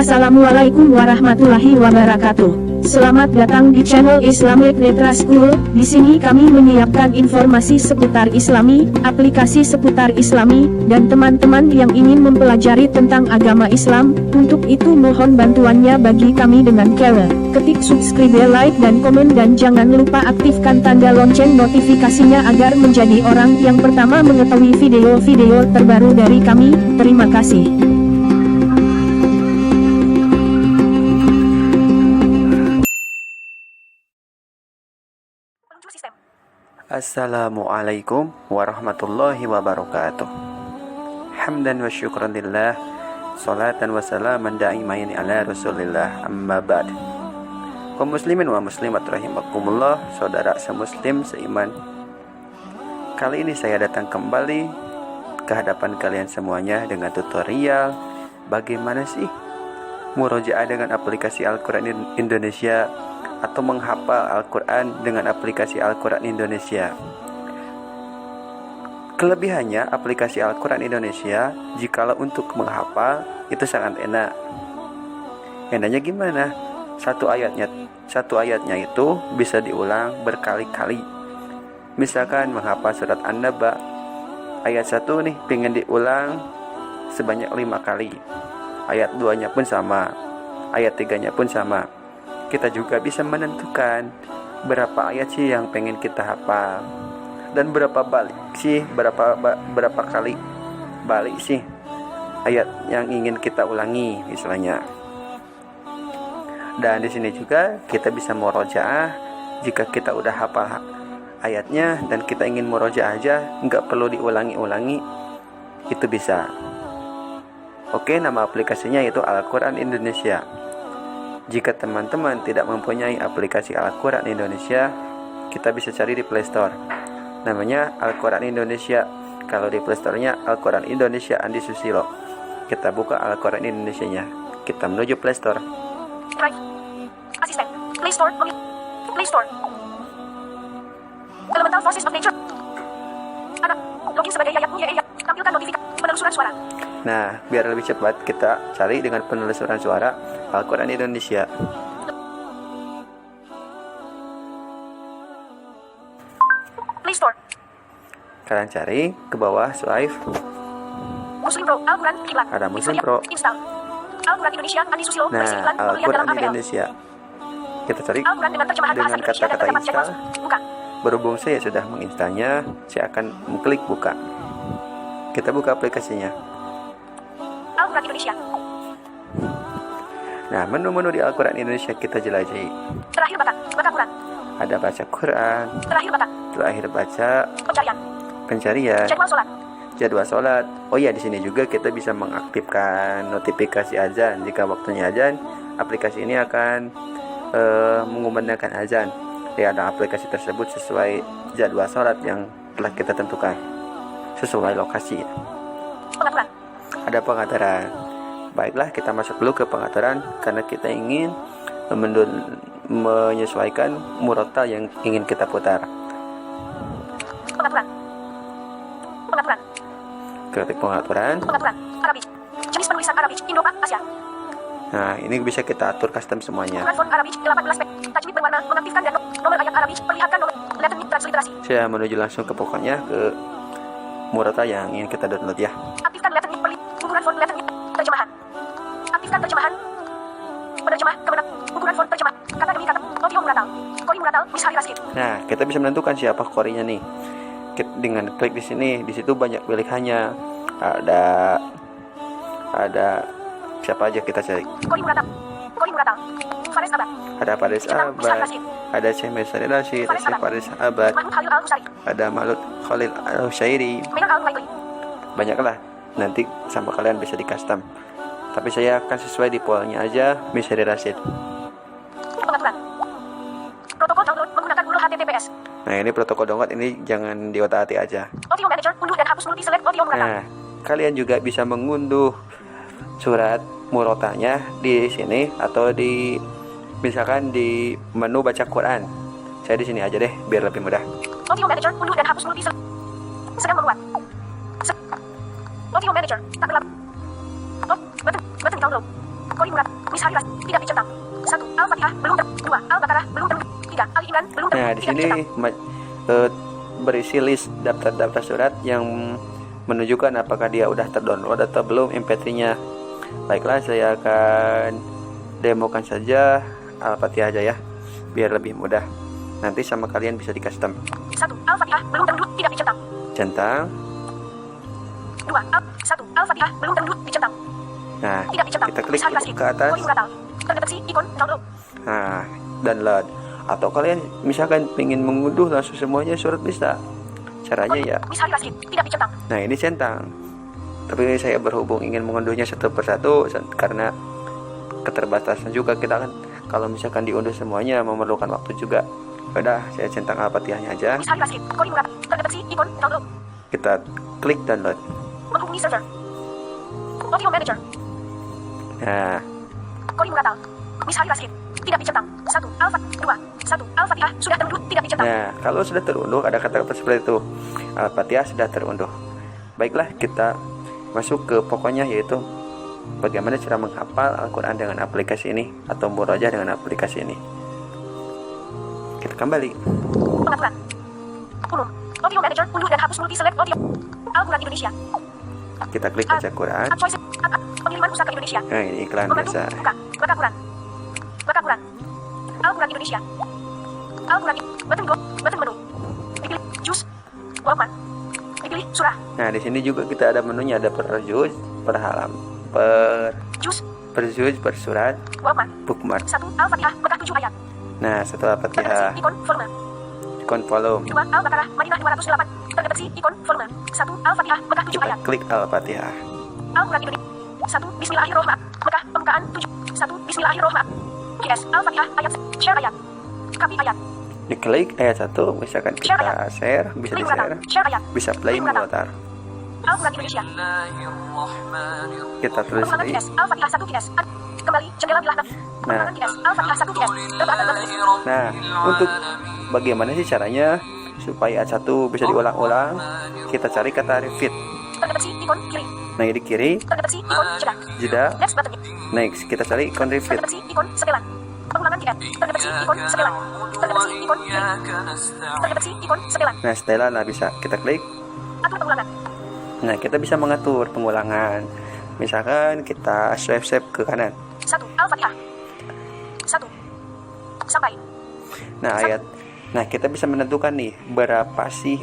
Assalamualaikum warahmatullahi wabarakatuh. Selamat datang di channel Islamic Letra School. Di sini kami menyiapkan informasi seputar Islami, aplikasi seputar Islami, dan teman-teman yang ingin mempelajari tentang agama Islam. Untuk itu mohon bantuannya bagi kami dengan cara ketik subscribe, like dan komen, dan jangan lupa aktifkan tanda lonceng notifikasinya agar menjadi orang yang pertama mengetahui video-video terbaru dari kami. Terima kasih. Assalamualaikum warahmatullahi wabarakatuh. Hamdan wa syukran lillah, salatan wa salaman da'imain ala rasulillah, amma ba'd. Kaum muslimin wa muslimat rahimakumullah, saudara semuslim seiman. Kali ini saya datang kembali ke hadapan kalian semuanya dengan tutorial bagaimana sih murojaah dengan aplikasi Al-Quran Indonesia atau menghafal Al-Quran dengan aplikasi Al-Quran Indonesia. Kelebihannya aplikasi Al-Quran Indonesia, jikalau untuk menghafal itu sangat enak. Enaknya gimana? Satu ayatnya itu bisa diulang berkali-kali. Misalkan menghafal surat An-Naba, ayat 1 nih pengen diulang sebanyak 5 kali. Ayat 2-nya pun sama, ayat 3-nya pun sama. Kita juga bisa menentukan berapa ayat sih yang pengen kita hafal dan berapa berapa kali balik sih ayat yang ingin kita ulangi misalnya. Dan di sini juga kita bisa murojaah jika kita udah hafal ayatnya dan kita ingin murojaah aja, nggak perlu diulangi-ulangi, itu bisa. Oke, nama aplikasinya itu Al-Quran Indonesia. Jika teman-teman tidak mempunyai aplikasi Al-Quran Indonesia, kita bisa cari di Play Store. Namanya Al-Quran Indonesia. Kalau di Play Store-nya Al-Quran Indonesia Andi Susilo. Kita buka Al-Quran Indonesia-nya. Kita menuju Play Store. Drive. Asisten. Play Store. Play Store. Elemental Forces of Nature. Ada. Login sebagai Yayat Mulia Eyat. Tampilkan notifikasi penelusuran suara. Nah, biar lebih cepat kita cari dengan penelusuran suara Al-Quran Indonesia. Play Store. Kalian cari ke bawah swipe. Muslim Pro, Al-Quran Kiblat. Ada Muslim Pro. Install. Al-Quran Indonesia Andi Susilo. Nah, Al-Quran Indonesia. Kita cari Al-Quran dengan terjemahan bahasa Indonesia dan kata-kata terdapat install. Buka. Berhubung saya sudah menginstalnya, saya akan mengklik buka. Kita buka aplikasinya. Al-Quran Indonesia. Nah, menu-menu di Al-Quran Indonesia kita jelajahi. Terakhir baca Quran. Ada baca Quran. Terakhir baca. Pencarian. Jadwal sholat. Oh ya, di sini juga kita bisa mengaktifkan notifikasi azan. Jika waktunya azan, aplikasi ini akan mengumandangkan azan. Ya, ada aplikasi tersebut sesuai jadwal sholat yang telah kita tentukan, sesuai lokasi. Ada pengaturan. Baiklah, kita masuk dulu ke pengaturan karena kita ingin menyesuaikan murotal yang ingin kita putar. Pengaturan. Ketik pengaturan. Arabik. Jenis penulisan Arabik. Indo-Pak, Asia. Nah, ini bisa kita atur custom semuanya. Font Arabik 18 pek. Tajwid berwarna, mengaktifkan dan nomor ayat Arabik. Perlihatkan nomor letternik transliterasi. Saya menuju langsung ke pokoknya ke murotal yang ingin kita download ya. Aktifkan letternik ukuran font letternik terjemahan. Aktifkan terjemahan. Penerjemah kemenang. Ukuran font terjemah. Kata demi kata. Audio muratal. Kori muratal. Mishari Raskit. Nah, kita bisa menentukan siapa korinya nih. Dengan klik di sini, di situ banyak pilihannya. Ada siapa aja kita cari. Kori muratal. Faris Abad. Ada Faris Abad. Ada Syekh Mishari Raskit. Syekh Faris Abad. Ada Mahmud Khalil Al-Husyairi. Banyaklah. Nanti sama kalian bisa di custom. Tapi saya akan sesuai di polanya aja, Mishari Raskit. Pengaturan. Protokol download menggunakan URL HTTPS. Nah, ini protokol download, ini jangan diotak-atik aja. Audio Manager, unduh dan hapus multi-select audio muratal. Nah, kalian juga bisa mengunduh surat murotanya di sini atau di misalkan di menu baca Quran. Saya di sini aja deh biar lebih mudah. Audio Manager, unduh dan hapus multi-select. Sedang membuat. Audio Manager, tak berlaku. Button download. Kori Murat. sini berisi list daftar-daftar surat yang menunjukkan apakah dia udah terdownload atau belum MP3-nya. Baiklah, saya akan demokan saja Al-Fatihah aja ya, biar lebih mudah. Nanti sama kalian bisa di custom. 1. Al-Fatihah belum download, tidak dicentang. Centang. 2. 1. Al-Fatihah belum download, dicentang. Nah, Tidak dicentang. kita klik Misalnya ke atas. Terdeteksi ikon download. Nah, download. Atau kalian misalkan pengen mengunduh langsung semuanya surat bisa. Caranya ya. Misalnya tidak dicentang. Nah, ini centang. Tapi saya berhubung ingin mengunduhnya satu persatu karena keterbatasan juga kita kan. Kalau misalkan diunduh semuanya memerlukan waktu juga. Udah, saya centang Al-Fatihahnya aja. Misalnya terdeteksi ikon download. Kita klik download. Menghubungi server. Audio manager. Nah, Kori Muratal. Misalnya tidak dicentang. 1. Al-Fatihah. 1. Al-Fatihah sudah terunduh, tidak dicentang. nah, kalau sudah terunduh ada kata-kata seperti itu. Al-Fatihah sudah terunduh. Baiklah, kita masuk ke pokoknya, yaitu bagaimana cara menghafal Al-Quran dengan aplikasi ini atau murojaah dengan aplikasi ini. Kita kembali. Pengaturan. Umum. Audio manager, unduh dan hapus multi select audio. Al-Quran Indonesia. Kita klik baca Quran. Add choice. Pengiriman pusaka Indonesia. Nah, ini iklan Membantu. biasa. Buka. Baca Quran. Baca Quran. Al-Quran Indonesia. Al-Quran. Button menu. Dipilih juz. Walkman. Dipilih surah. Nah, di sini juga kita ada menunya, ada per juz, per halam, Juz. per juz, per surat, Walkman. bookmark. 1. Al-Fatihah. Mekah 7 ayat. Nah, setelah Fatihah, Terdeteksi ikon volume. ikon volume. 2. Al-Baqarah. Madinah 208. Terdeteksi ikon volume. 1. Al-Fatihah. Mekah 7 Kita ayat. klik Al-Fatihah. Al-Quran Indonesia. 1. Bismillahirrahmanirrahim. Mekah. Pembukaan 7. 1. Bismillahirrahmanirrahim. QS. Al-Fatihah. Ayat. Share ayat. Copy ayat. Diklik ayat 1, misalkan kita share, bisa di share, Share ayat. bisa play muter. Al-Quran Indonesia. Kita tulis Pengulangan di. QS. Al-Fatihah 1 QS. Kembali. Jendela bilah. Pengulangan QS. Al-Fatihah 1 QS. Nah, untuk bagaimana sih caranya supaya ayat 1 bisa diulang-ulang? Kita cari kata repeat. Terdeteksi ikon kiri. Nah, di kiri, Terdeteksi ikon jeda. Next button. Next, kita cari ikon repeat. Terdeteksi ikon setelan. Pengulangan QS. Terdeteksi ikon setelan. Terdeteksi ikon kiri. Terdeteksi ikon setelan. Nah, setelah bisa kita klik. Atur pengulangan. Nah, kita bisa mengatur pengulangan. Misalkan kita swipe ke kanan. 1. Al-Fatihah. 1. Sampai. Nah, kita bisa menentukan nih berapa sih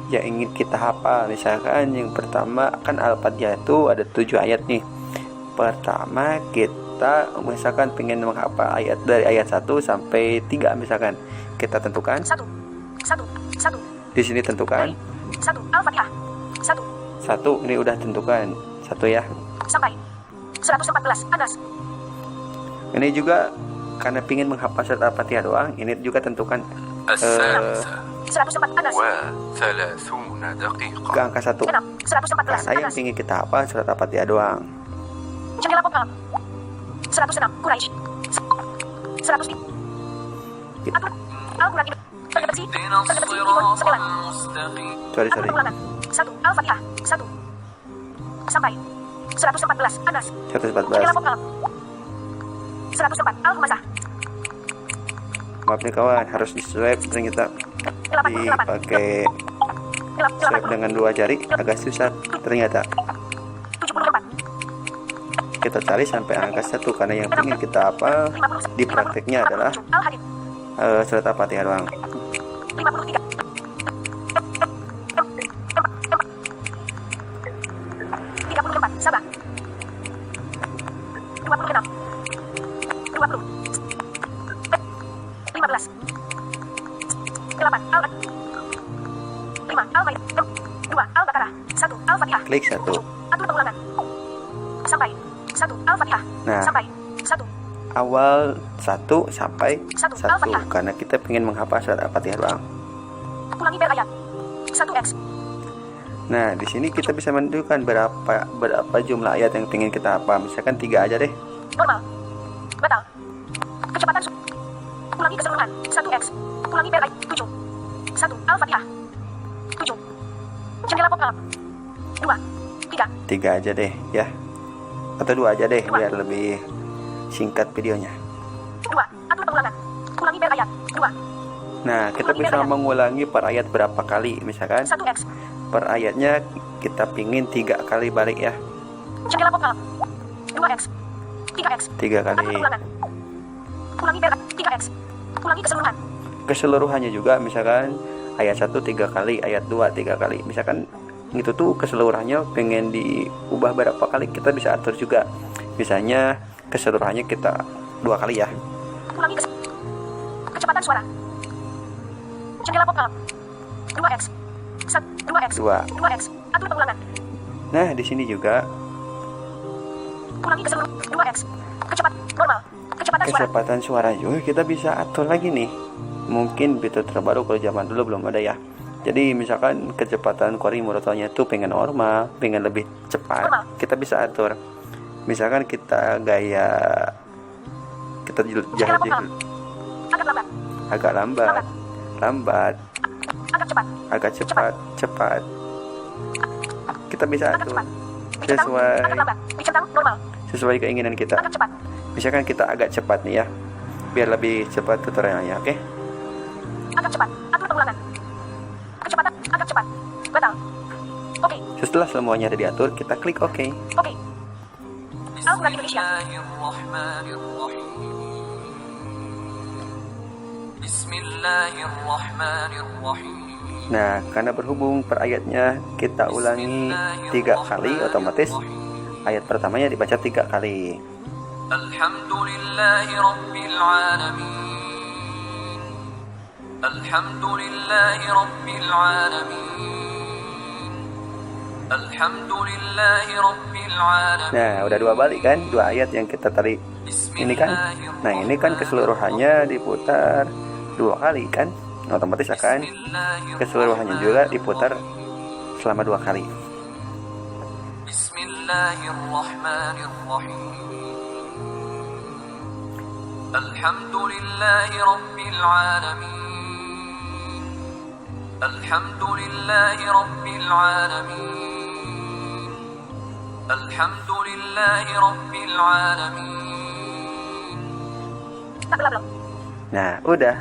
yang ingin kita hafal. Misalkan yang pertama kan Al-Fatihah itu ada 7 ayat nih. Pertama kita misalkan pengen menghafal ayat dari ayat 1 sampai 3 misalkan. Kita tentukan 1. di sini tentukan 1. Al-Fatihah. 1. 1, ini udah tentukan 1 ya. Sampai. 114. Anas. Ini juga karena pingin menghafal surat Al-Fatihah doang, ini juga tentukan 104. Anas. ke angka 1. 6. 114. Karena yang Anas. pingin kita hafal surat Al-Fatihah doang. Jendela pop-up. 106. Quraisy. 100. Atur. Al-Quran ini. Terdeteksi ikon setelan. Sorry. Pengulangan. 1. Al-Fatihah. 1. Sampai. 114. Anas. 114. Jendela pop-up. 104. Al-Humasah. Maaf nih kawan, harus di swipe ternyata 88. dipakai swipe dengan 2 jari agak susah ternyata. 74. Kita cari sampai angka 1 karena yang ingin kita apa di prakteknya adalah Al-Hadid. surat Al-Fatihah doang. 53. 34. Sabah. 26. 20. 15. 8. Al-Baqarah. 5. Al-Maidah. 2. Al-Baqarah. 1. Al-Fatihah. Klik 1. Atur pengulangan. Sampai. 1. Al-Fatihah. Nah. Sampai. 1. Awal 1 sampai 1. 1 Al-Fatihah. karena kita ingin menghafal surat Al-Fatihah doang. Ulangi per ayat. 1x. Nah, di sini kita bisa menentukan berapa jumlah ayat yang ingin kita hafal. Misalkan 3 aja deh. Normal. Batal. Kecepatan ulangi keseluruhan. 1x. Ulangi per ayat. 7. 1. Al-Fatihah. 7. Jendela pop-up. 2. 3. 3 aja deh ya. Atau 2 aja deh biar lebih singkat videonya. 2. Atur pengulangan. Ulangi per ayat. 2. Nah, kita bisa mengulangi per ayat berapa kali. Misalkan 1x. per ayatnya kita pingin 3 kali balik ya. Jendela vokal. 2x. 3x. 3 kali. Atur ulangan. Ulangi per 3x. Ulangi keseluruhan. Keseluruhannya juga misalkan ayat 1 3 kali, ayat 2 3 kali. Misalkan itu tuh keseluruhannya pengen diubah berapa kali, kita bisa atur juga. Misalnya keseluruhannya kita 2 kali ya. Ulangi kecepatan suara. Jendela vokal. 2x. 2x. 2x. Atur pengulangan. Nah, di sini juga Ulangi keseluruhan. 2x. Normal. kecepatan suara juga kita bisa atur lagi nih. Mungkin fitur terbaru, kalau zaman dulu belum ada ya. Jadi misalkan kecepatan Qori Murotalnya itu pengen normal, pengen lebih cepat, kita bisa atur. Misalkan kita gaya kita agak lambat, agak cepat. Kita bisa atur sesuai keinginan kita. Misalkan kita agak cepat nih ya, biar lebih cepat tutorialnya, oke? Agak cepat, atur pengulangan. Kecepatan agak cepat. Batal. Oke. Setelah semuanya ada diatur, kita klik oke. Oke. Al-Quran Indonesia. Bismillahirrahmanirrahim. Nah, karena berhubung per ayatnya kita ulangi 3 kali, otomatis ayat pertamanya dibaca 3 kali. Alhamdulillahi Rabbil Alamin. Alhamdulillahi Rabbil Alamin. Alhamdulillahi Rabbil Alamin. Nah, udah 2 balik kan, 2 ayat yang kita tadi ini kan. Nah, ini kan keseluruhannya diputar 2 kali kan, otomatis akan keseluruhannya juga diputar selama 2 kali. Bismillahirrahmanirrahim. Alhamdulillahi Rabbil Alamin. Alhamdulillahi Rabbil Alamin. Alhamdulillahi Rabbil Alamin. Nah, udah.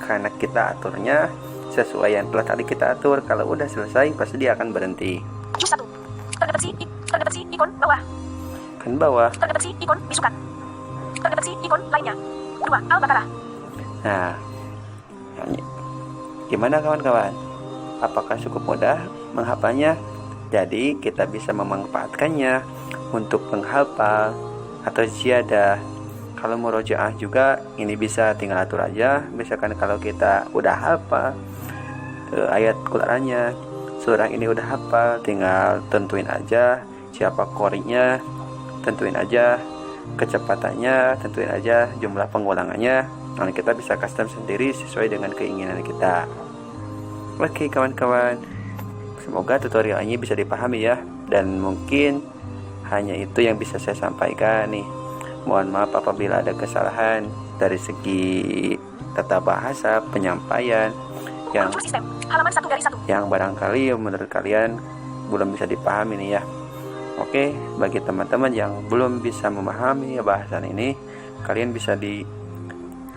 Karena kita aturnya sesuai yang telah tadi kita atur. Kalau udah selesai, pasti dia akan berhenti. Juz 1. Terdeteksi ikon bawah. Kan bawah. Terdeteksi ikon bisukan. Terdeteksi ikon lainnya. 2. Al-Baqarah. Nah, gimana kawan-kawan? Apakah cukup mudah menghafalnya? Jadi kita bisa memanfaatkannya untuk menghafal atau ziyadah. Kalau murojaah juga ini bisa tinggal atur aja. Misalkan kalau kita udah hafal ayat Qur'annya, surah ini udah hafal, tinggal tentuin aja siapa qori'nya, tentuin aja kecepatannya, tentuin aja jumlah pengulangannya. Nah, kita bisa custom sendiri sesuai dengan keinginan kita. Oke kawan-kawan, semoga tutorial ini bisa dipahami ya. Dan mungkin hanya itu yang bisa saya sampaikan nih. Mohon maaf apabila ada kesalahan dari segi tata bahasa, penyampaian yang barangkali menurut kalian belum bisa dipahami nih ya. Oke, bagi teman-teman yang belum bisa memahami bahasan ini, kalian bisa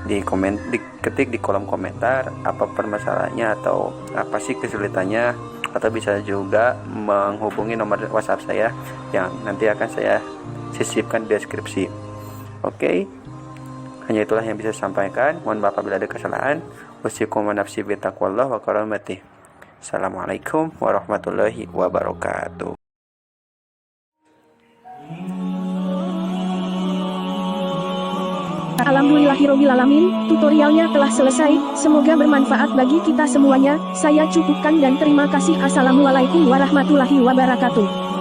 diketik di kolom komentar apa permasalahannya atau apa sih kesulitannya, atau bisa juga menghubungi nomor WhatsApp saya yang nanti akan saya sisipkan di deskripsi. Oke, hanya itulah yang bisa saya sampaikan. Mohon maaf apabila ada kesalahan. Wassalamualaikum warahmatullahi wabarakatuh. Assalamualaikum warahmatullahi wabarakatuh. Alhamdulillahirobbilalamin, tutorialnya telah selesai. Semoga bermanfaat bagi kita semuanya. Saya cukupkan dan terima kasih. Assalamualaikum warahmatullahi wabarakatuh.